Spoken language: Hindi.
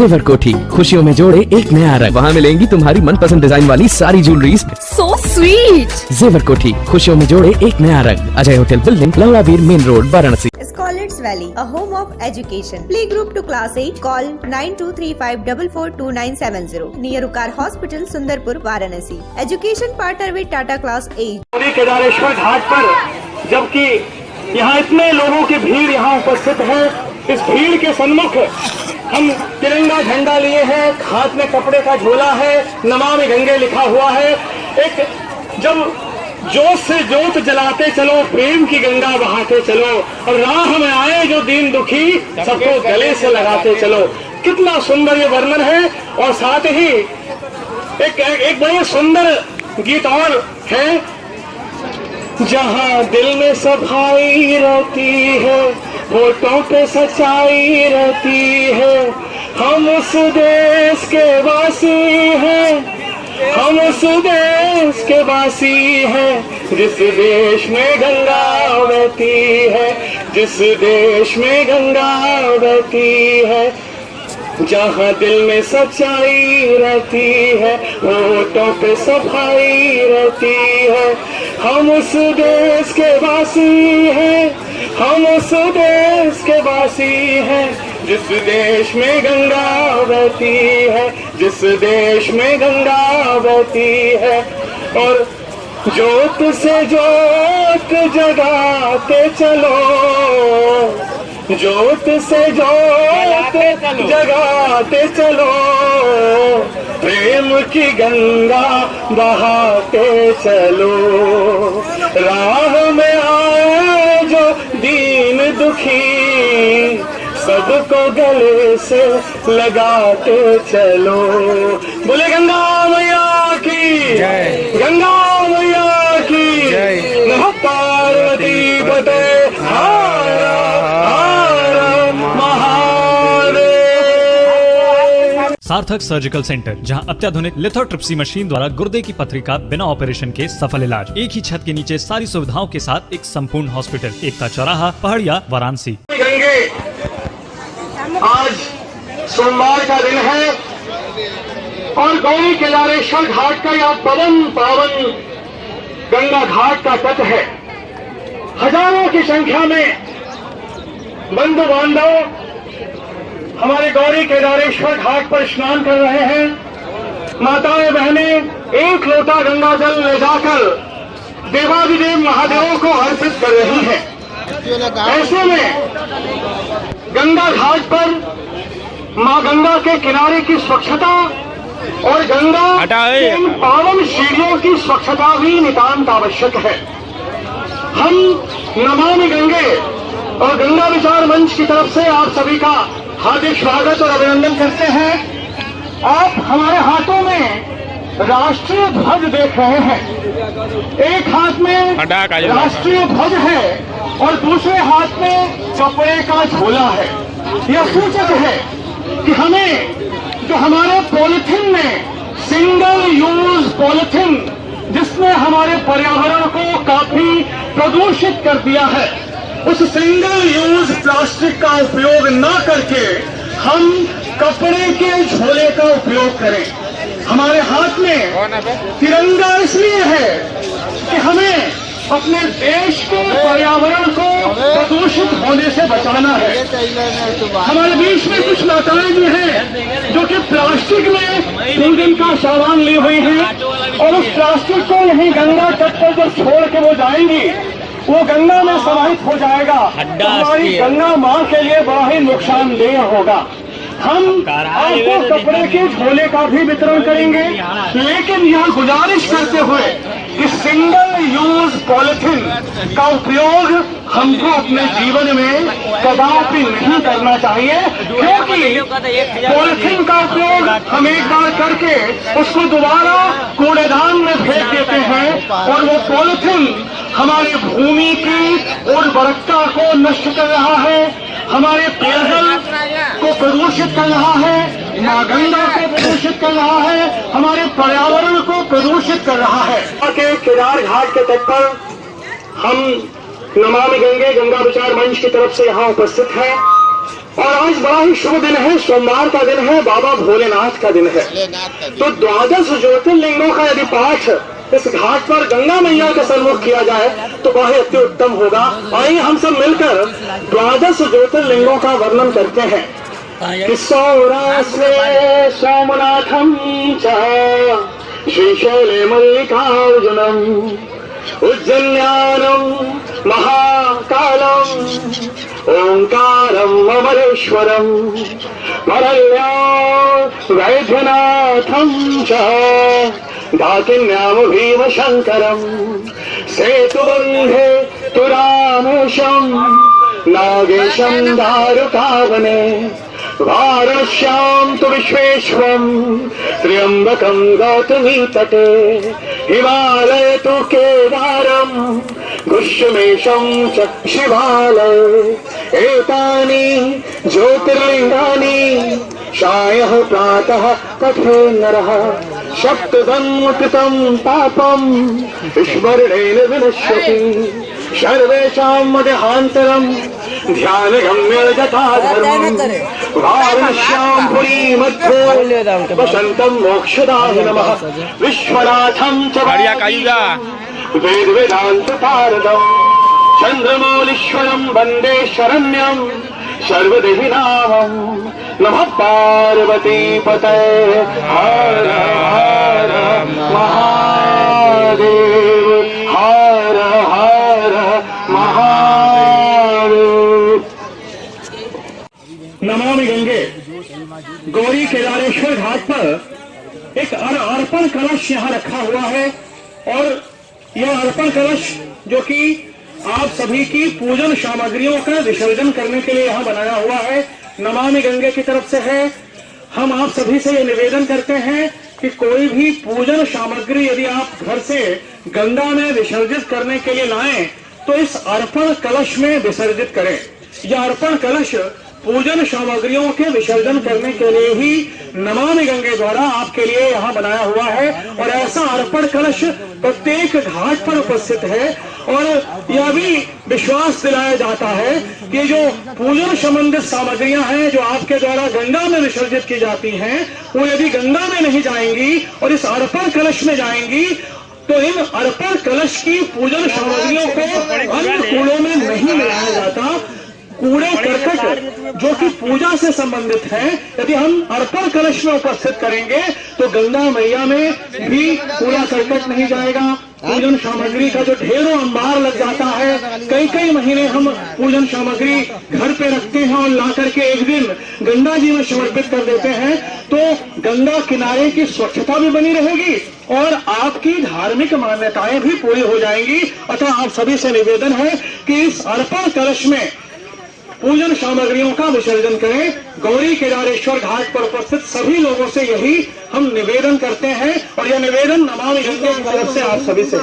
जेवर कोठी खुशियों में जोड़े एक नया रंग। वहाँ मिलेंगी तुम्हारी मनपसंद डिजाइन वाली सारी ज्वेलरीज। So sweet! जेवर कोठी खुशियों में जोड़े एक नया रंग। अजय होटल बिल्डिंग, लौरावीर main road, Varanasi. Scholars Valley, a home of education. Playgroup to class 8. Call 9235442970. Near Ukar Hospital, Sundarpur, Varanasi. Education partner with Tata Class 8. Kedareshwar घाट पर, जबकि यहाँ इतने लोगों की भीड़ यहाँ उपस्थित है, इस भीड़ के सन्मुख हम तिरंगा झंडा लिए हैं, हाथ में कपड़े का झोला है, नमामि गंगे लिखा हुआ है। एक जब जोत से जोत जलाते चलो, प्रेम की गंगा बहाते चलो, और राह में आए जो दीन दुखी सबको गले से लगाते चलो। कितना सुंदर ये वर्णन है। और साथ ही एक बड़ा सुंदर गीत और है, जहाँ दिल में सफाई रहती है, होठों पे सच्चाई रहती है, हम उस देश के वासी हैं, हम उस देश के वासी हैं, जिस देश में गंगा बहती है, जिस देश में गंगा बहती है। जहाँ दिल में सच्चाई रहती है, होठों पे सफाई रहती है, हम उस देश के वासी हैं, हम उस देश के वासी हैं, जिस देश में गंगा बहती है, जिस देश में गंगा बहती है। और जोत से जोत जगाते चलो, जोत से जोत जगाते चलो, प्रेम की गंगा बहाते चलो। राह में आए जो दीन दुखी सबको गले से लगाते चलो। बोले गंगा मैया की जय, गंगा मैया की जय, नमः पार्वती पते हर हर महादेव। सार्थक सर्जिकल सेंटर, जहां अत्याधुनिक लिथोट्रिप्सी मशीन द्वारा गुर्दे की पथरी का बिना ऑपरेशन के सफल इलाज। एक ही छत के नीचे सारी सुविधाओं के साथ एक संपूर्ण हॉस्पिटल। एकता चौराहा, पहाड़िया, वाराणसी। आज सोमवार का दिन है और गौरी केदारेश्वर घाट का यह पवन पावन गंगा घाट का तट है। हजारों की संख्या में बंधु बांधव हमारे गौरी केदारेश्वर घाट पर स्नान कर रहे हैं। माताएं बहनें एक लोटा गंगा जल ले जाकर देवादिदेव महादेवों को अर्पित कर रही हैं। ऐसे में गंगा घाट पर मां गंगा के किनारे की स्वच्छता और गंगा के इन पावन सीढ़ियों की स्वच्छता भी नितांत आवश्यक है। हम नमामि गंगे और गंगा विचार मंच की तरफ से आप सभी का हार्दिक स्वागत और अभिनंदन करते हैं। आप हमारे हाथों में राष्ट्रीय ध्वज देख रहे हैं। एक हाथ में राष्ट्रीय ध्वज है और दूसरे हाथ में कपड़े का झोला है। यह सूचक है कि हमें जो हमारे पॉलिथीन में सिंगल यूज पॉलिथीन, जिसने हमारे पर्यावरण को काफी प्रदूषित कर दिया है, उस सिंगल यूज प्लास्टिक का उपयोग न करके हम कपड़े के झोले का उपयोग करें। हमारे हाथ में तिरंगा इसलिए है कि हमें अपने देश के पर्यावरण को प्रदूषित होने से बचाना है। हमारे बीच में कुछ माताएं भी हैं जो कि प्लास्टिक में पूजन का सामान ली हुई हैं और उस प्लास्टिक को यहीं गंगा तट पर जब छोड़ के वो जाएंगी, वो गंगा में समाहित हो जाएगा। हमारी गंगा माँ के लिए बड़ा ही नुकसानदेह होगा। हम आपको कपड़े के झोले का भी वितरण करेंगे, लेकिन यह गुजारिश करते हुए कि सिंगल यूज पॉलिथीन का उपयोग हमको अपने जीवन में कदापि नहीं करना चाहिए, क्योंकि पॉलिथीन का उपयोग हम एक बार करके उसको दोबारा कूड़ेदान में फेंक देते हैं और वो पॉलिथीन हमारी भूमि की उर्वरकता को नष्ट कर रहा है, हमारे पेयजल को प्रदूषित कर रहा है, मां गंगा को प्रदूषित कर रहा है, हमारे पर्यावरण को प्रदूषित कर रहा है। के केदार घाट के तट पर हम नमामि गंगे गंगा विचार मंच की तरफ से यहाँ उपस्थित हैं और आज बड़ा ही शुभ दिन है, सोमवार का दिन है, बाबा भोलेनाथ का दिन है। तो 12 ज्योतिर्लिंगों का यदि पाठ इस घाट पर गंगा मैया के सन्मुख किया जाए तो बहुत अति उत्तम होगा। आइए हम सब मिलकर 12 ज्योतिर्लिंगों का वर्णन करते हैं कि सौराष्ट्रे सोमनाथम च श्रीशैले मल्लिकार्जुनम उज्जन्यानम महाकालम ओंकारम अमरेश्वरम मरल्यां वैद्यनाथम च दाकिन्याम भीमशंकरम सेतुबंधे तुरामेशम नागेशम दारुकावने वाराणस्यां तु विश्वेश्वरं त्र्यंबकं गौतमी तटे हिमालय तु केदारं घुष्यमेशं च शिवालय एतानि ज्योतिर्लिंगानि शायः प्रातः पठे नरः सप्तदं कृतं पापं स्मरणेन विनश्यति सर्वेषां मदेहान्तरं ध्यानगम्य जटाधरं वाराणस्यां पुरी मध्ये वसन्तं मोक्षदाय नमः विश्वनाथं च वेद वेदांत पारदं चन्द्रमौलीश्वरं वन्दे शरण्यं सर्वदेहि नामं नमः पार्वती पतये हर हर महादेव हर हर महादेव। नमामि गंगे गौरी केदारेश्वर घाट पर एक अर्पण कलश यहाँ रखा हुआ है और यह अर्पण कलश जो कि आप सभी की पूजन सामग्रियों का विसर्जन करने के लिए यहाँ बनाया हुआ है, नमामि गंगे की तरफ से है। हम आप सभी से ये निवेदन करते हैं कि कोई भी पूजन सामग्री यदि आप घर से गंगा में विसर्जित करने के लिए लाएं तो इस अर्पण कलश में विसर्जित करें। यह अर्पण कलश पूजन सामग्रियों के विसर्जन करने के लिए ही नमामि गंगे द्वारा आपके लिए यहाँ बनाया हुआ है और ऐसा अर्पण कलश प्रत्येक घाट पर उपस्थित है। और यह भी विश्वास दिलाया जाता है कि जो पूजन संबंधित सामग्रियां हैं जो आपके द्वारा गंगा में विसर्जित की जाती हैं वो यदि गंगा में नहीं जाएंगी और इस अर्पण कलश में जाएंगी तो इन अर्पण कलश की पूजन सामग्रियों को अन्य कूड़ों में नहीं मिलाया जाता। कूड़े करकट जो कि पूजा से संबंधित है यदि हम अर्पण कलश में उपस्थित करेंगे तो गंगा मैया में भी कूड़ा करकट नहीं जाएगा। पूजन सामग्री का जो ढेरों अंबार लग जाता है, कई कई महीने हम पूजन सामग्री घर पे रखते हैं और ला करके एक दिन गंगा जी में समर्पित कर देते हैं तो गंगा किनारे की स्वच्छता भी बनी रहेगी और आपकी धार्मिक मान्यताएं भी पूरी हो जाएंगी। अतः आप सभी से निवेदन है कि इस अर्पण कलश में पूजन सामग्रियों का विसर्जन करें। गौरी केदारेश्वर घाट पर उपस्थित सभी लोगों से यही हम निवेदन करते हैं और यह निवेदन नमामि गंगे की तरफ से आप सभी से है।